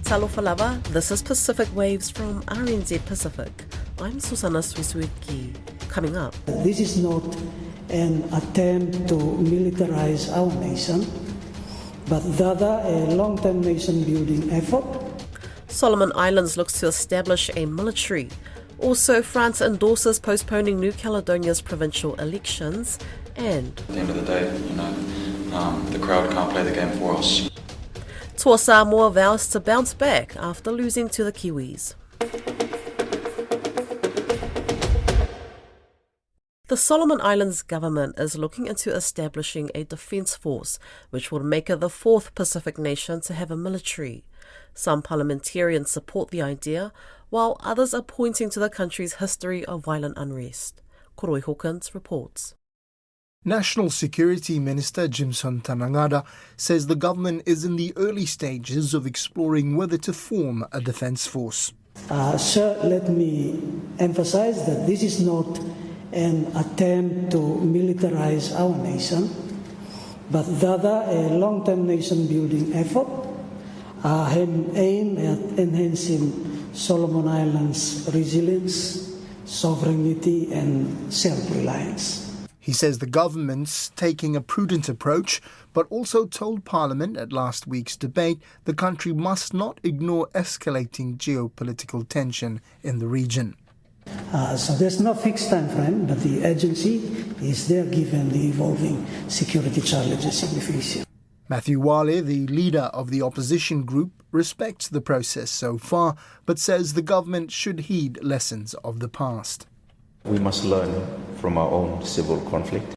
Talofa Falava, this is Pacific Waves from RNZ Pacific. I'm Susana Swiswiki. Coming up. This is not an attempt to militarize our nation, but rather a long-term nation-building effort. Solomon Islands looks to establish a military. Also, France endorses postponing New Caledonia's provincial elections. And at the end of the day, the crowd can't play the game for us. Toa Samoa vows to bounce back after losing to the Kiwis. The Solomon Islands government is looking into establishing a defence force which would make it the fourth Pacific nation to have a military. Some parliamentarians support the idea, while others are pointing to the country's history of violent unrest. Koroi Hawkins reports. National Security Minister Jimson Tanangada says the government is in the early stages of exploring whether to form a defence force. Sir, let me emphasize that this is not an attempt to militarize our nation, but rather a long-term nation-building effort aimed at enhancing Solomon Islands' resilience, sovereignty and self-reliance. He says the government's taking a prudent approach, but also told Parliament at last week's debate the country must not ignore escalating geopolitical tension in the region. So there's no fixed time frame, but the agency is there given the evolving security challenges in the future. Matthew Wale, the leader of the opposition group, respects the process so far, but says the government should heed lessons of the past. We must learn from our own civil conflict.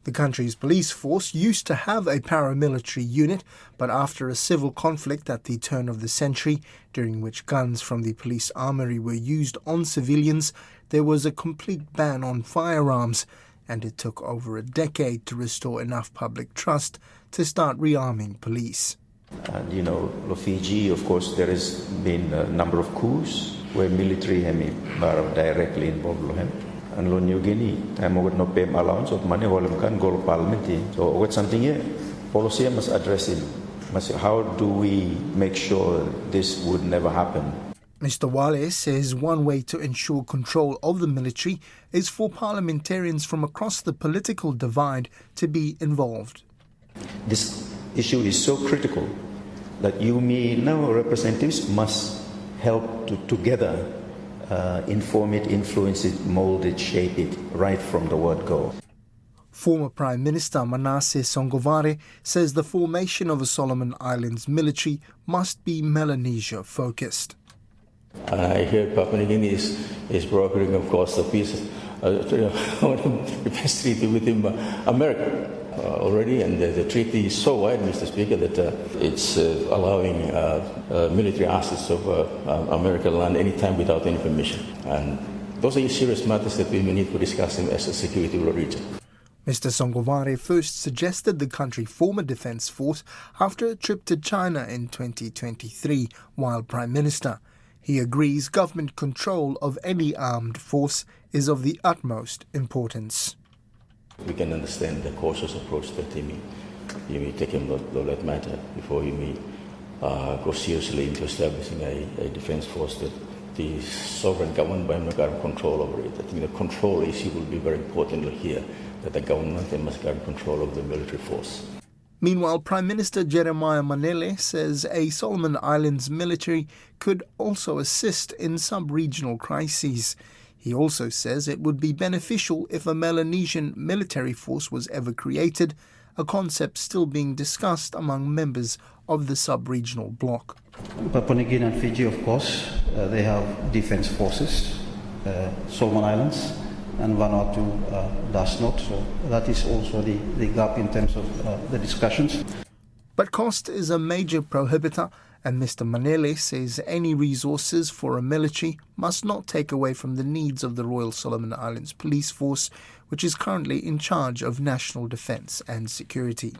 The country's police force used to have a paramilitary unit, but after a civil conflict at the turn of the century, during which guns from the police armory were used on civilians, there was a complete ban on firearms, and it took over a decade to restore enough public trust to start rearming police. And Fiji, of course, there has been a number of coups where military are directly involved. And New Guinea, I'm going to pay allowance of money, can go to parliament. So, what's something here? Policy must address it. How do we make sure this would never happen? Mr. Wale says one way to ensure control of the military is for parliamentarians from across the political divide to be involved. This issue is so critical that now representatives must help to together inform it, influence it, mold it, shape it, right from the word go. Former Prime Minister Manasseh Songovare says the formation of a Solomon Islands military must be Melanesia-focused. I hear Papua New Guinea is brokering, of course, the peace treaty with America already, and the treaty is so wide, Mr. Speaker, that it's allowing military assets of American land anytime without any permission. And those are serious matters that we may need to discuss as a security region. Mr. Songovare first suggested the country form a defence force after a trip to China in 2023 while Prime Minister. He agrees government control of any armed force is of the utmost importance. We can understand the cautious approach that you may take in that matter before you may go seriously into establishing a defence force that the sovereign government must have control over it. I think the control issue will be very important here, that the government must have control of the military force. Meanwhile, Prime Minister Jeremiah Manele says a Solomon Islands military could also assist in sub-regional crises. He also says it would be beneficial if a Melanesian military force was ever created, a concept still being discussed among members of the sub-regional bloc. Papua New Guinea and Fiji, of course, they have defence forces. Solomon Islands and Vanuatu does not. So that is also the gap in terms of the discussions. But cost is a major prohibitor, and Mr. Manele says any resources for a military must not take away from the needs of the Royal Solomon Islands Police Force, which is currently in charge of national defence and security.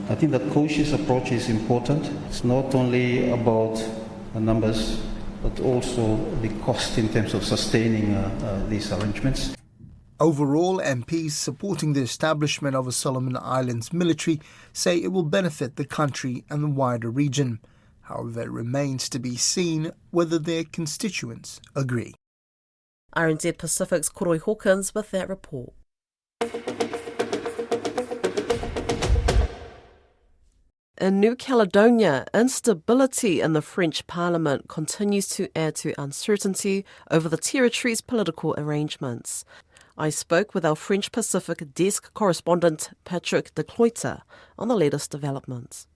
I think that cautious approach is important. It's not only about the numbers, but also the cost in terms of sustaining these arrangements. Overall, MPs supporting the establishment of a Solomon Islands military say it will benefit the country and the wider region. However, it remains to be seen whether their constituents agree. RNZ Pacific's Koroi Hawkins with that report. In New Caledonia, instability in the French Parliament continues to add to uncertainty over the territory's political arrangements. I spoke with our French Pacific desk correspondent Patrick de Cloyter on the latest developments.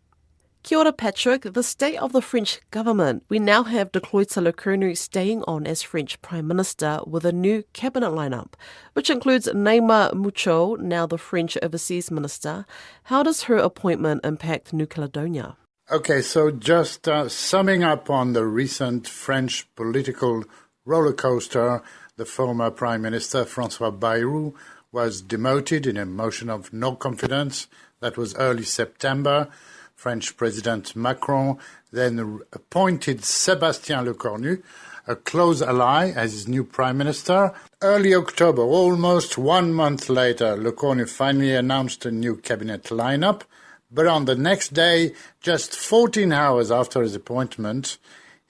Kia ora, Patrick. The state of the French government. We now have de Cloyter-Lecunu staying on as French Prime Minister with a new cabinet lineup, which includes Neymar Mucho, now the French Overseas Minister. How does her appointment impact New Caledonia? Okay, so just summing up on the recent French political roller coaster, the former Prime Minister François Bayrou was demoted in a motion of no confidence. That was early September. French President Macron then appointed Sébastien Lecornu, a close ally, as his new prime minister. Early October, almost 1 month later, Lecornu finally announced a new cabinet lineup. But on the next day, just 14 hours after his appointment,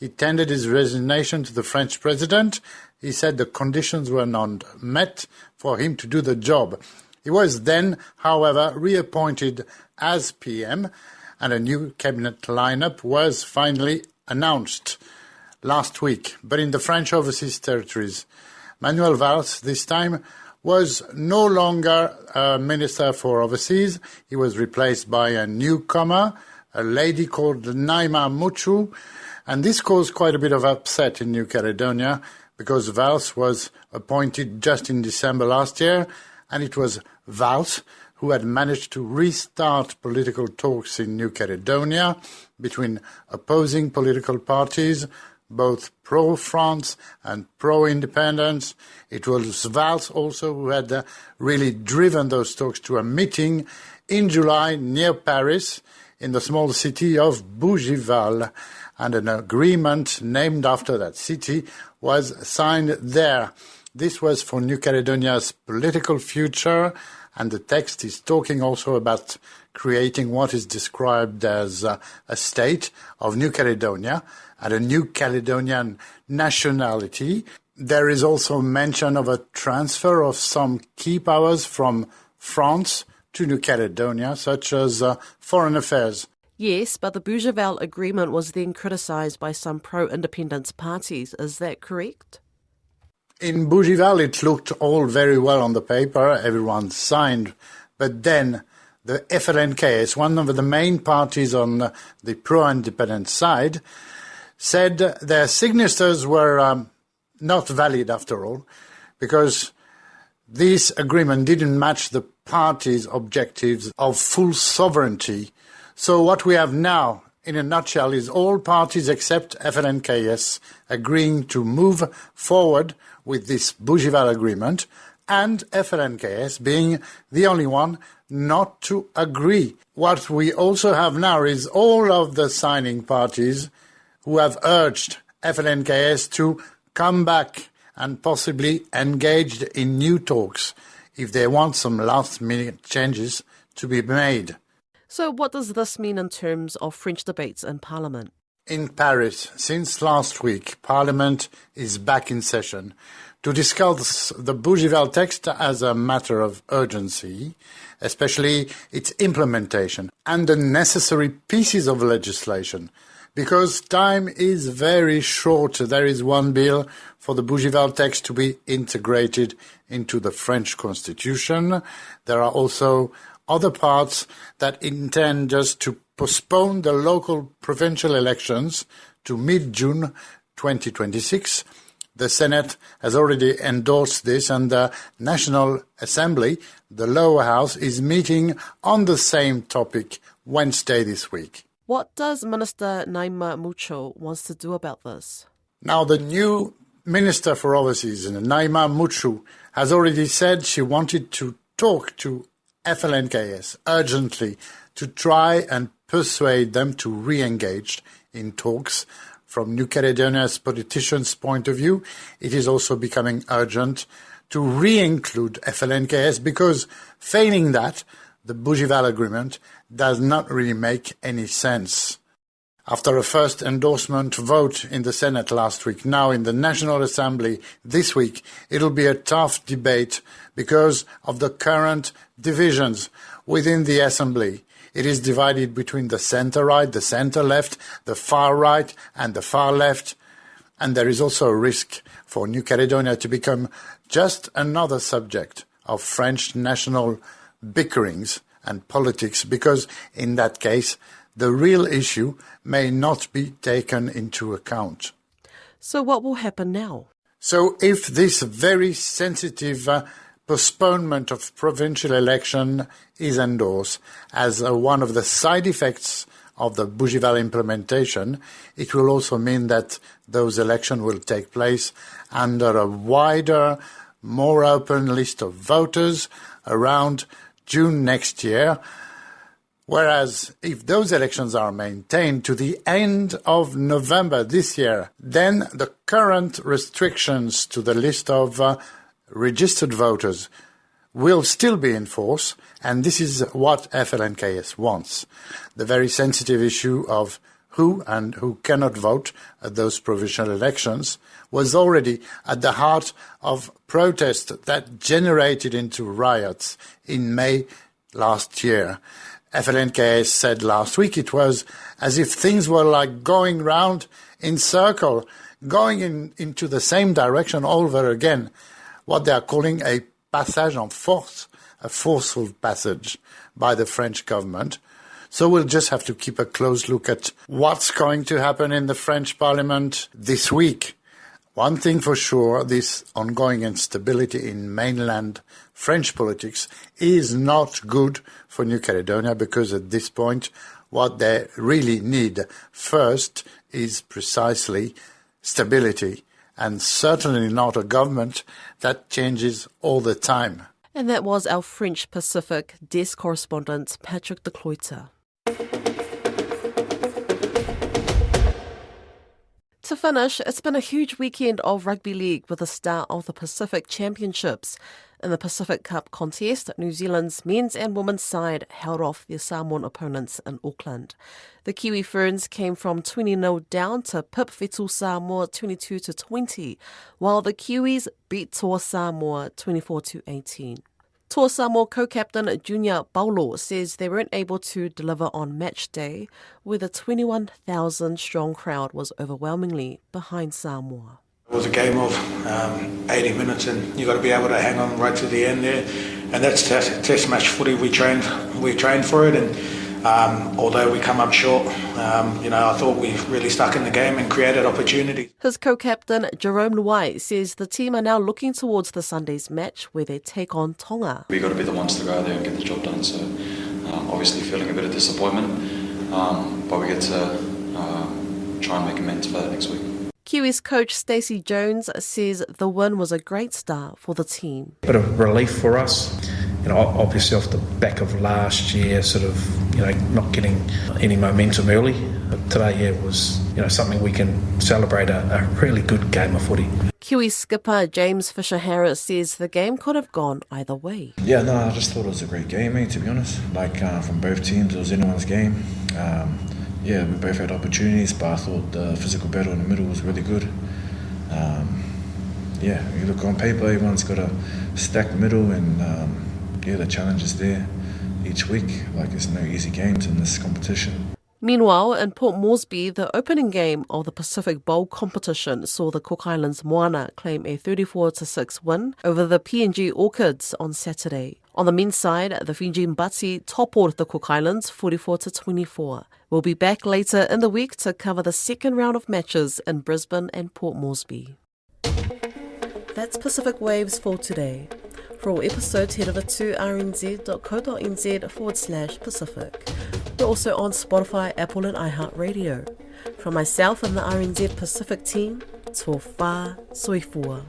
he tendered his resignation to the French president. He said the conditions were not met for him to do the job. He was then, however, reappointed as PM, and a new cabinet lineup was finally announced last week. But in the French overseas territories, Manuel Valls, this time, was no longer Minister for Overseas. He was replaced by a newcomer, a lady called Neymar Mucho, and this caused quite a bit of upset in New Caledonia because Valls was appointed just in December last year, and it was Valls who had managed to restart political talks in New Caledonia between opposing political parties, both pro-France and pro-independence. It was Valls also who had really driven those talks to a meeting in July near Paris in the small city of Bougival, and an agreement named after that city was signed there. This was for New Caledonia's political future, and the text is talking also about creating what is described as a state of New Caledonia and a New Caledonian nationality. There is also mention of a transfer of some key powers from France to New Caledonia, such as foreign affairs. Yes, but the Bougival agreement was then criticised by some pro-independence parties. Is that correct? In Bougival, it looked all very well on the paper. Everyone signed. But then the FLNKS, one of the main parties on the pro-independence side, said their signatures were not valid after all, because this agreement didn't match the party's objectives of full sovereignty. So what we have now, in a nutshell, is all parties except FLNKS agreeing to move forward with this Bougival agreement, and FLNKS being the only one not to agree. What we also have now is all of the signing parties who have urged FLNKS to come back and possibly engage in new talks if they want some last-minute changes to be made. So what does this mean in terms of French debates in Parliament? In Paris, since last week, Parliament is back in session to discuss the Bougival text as a matter of urgency, especially its implementation and the necessary pieces of legislation, because time is very short. There is one bill for the Bougival text to be integrated into the French Constitution. There are also other parts that intend just to postpone the local provincial elections to mid-June 2026. The Senate has already endorsed this, and the National Assembly, the lower house, is meeting on the same topic Wednesday this week. What does Minister Neymar Mucho wants to do about this? Now, the new Minister for Overseas, Neymar Mucho, has already said she wanted to talk to FLNKS urgently to try and persuade them to re-engage in talks. From New Caledonia's politicians' point of view, it is also becoming urgent to re-include FLNKS, because failing that, the Bougival agreement does not really make any sense. After a first endorsement vote in the Senate last week, now in the National Assembly this week, it'll be a tough debate because of the current divisions within the Assembly. It is divided between the centre-right, the centre-left, the far-right and the far-left. And there is also a risk for New Caledonia to become just another subject of French national bickerings and politics, because in that case, the real issue may not be taken into account. So what will happen now? So if this very sensitive postponement of provincial election is endorsed as one of the side effects of the Bougival implementation, it will also mean that those elections will take place under a wider, more open list of voters around June next year. Whereas if those elections are maintained to the end of November this year, then the current restrictions to the list of registered voters will still be in force, and this is what FLNKS wants. The very sensitive issue of who and who cannot vote at those provincial elections was already at the heart of protests that generated into riots in May last year. FLNKS said last week it was as if things were like going round in circle, going into the same direction all over again, what they are calling a passage en force, a forceful passage by the French government. So we'll just have to keep a close look at what's going to happen in the French Parliament this week. One thing for sure, this ongoing instability in mainland French politics is not good for New Caledonia, because at this point what they really need first is precisely stability, and certainly not a government that changes all the time. And that was our French Pacific desk correspondent, Patrick de Cloyter. To finish, it's been a huge weekend of rugby league with the start of the Pacific Championships. In the Pacific Cup contest, New Zealand's men's and women's side held off their Samoan opponents in Auckland. The Kiwi Ferns came from 20-0 down to pip Whetu Samoa 22-20, while the Kiwis beat Toa Samoa 24-18. Toa Samoa co-captain Junior Paulo says they weren't able to deliver on match day, where the 21,000-strong crowd was overwhelmingly behind Samoa. It was a game of 80 minutes, and you've got to be able to hang on right to the end there. And that's test match footy. We trained for it, and although we come up short, I thought we really stuck in the game and created opportunity. His co-captain Jerome Luai says the team are now looking towards the Sunday's match, where they take on Tonga. We've got to be the ones to go out there and get the job done. So obviously feeling a bit of disappointment, but we get to try and make amends for that next week. Kiwis coach Stacey Jones says the win was a great start for the team. Bit of relief for us, obviously off the back of last year, not getting any momentum early. But today, was something we can celebrate a really good game of footy. Kiwi skipper James Fisher-Harris says the game could have gone either way. Yeah, no, I just thought it was a great game, mate, to be honest. From both teams, it was anyone's game. We both had opportunities, but I thought the physical battle in the middle was really good. You look on paper, everyone's got a stacked middle, and the challenge is there each week. There's no easy games in this competition. Meanwhile, in Port Moresby, the opening game of the Pacific Bowl competition saw the Cook Islands Moana claim a 34-6 win over the PNG Orchids on Saturday. On the men's side, the Fiji Mbati toppled the Cook Islands 44-24. We'll be back later in the week to cover the second round of matches in Brisbane and Port Moresby. That's Pacific Waves for today. For all episodes, head over to rnz.co.nz/Pacific. We're also on Spotify, Apple and iHeartRadio. From myself and the RNZ Pacific team, tō whā soifua.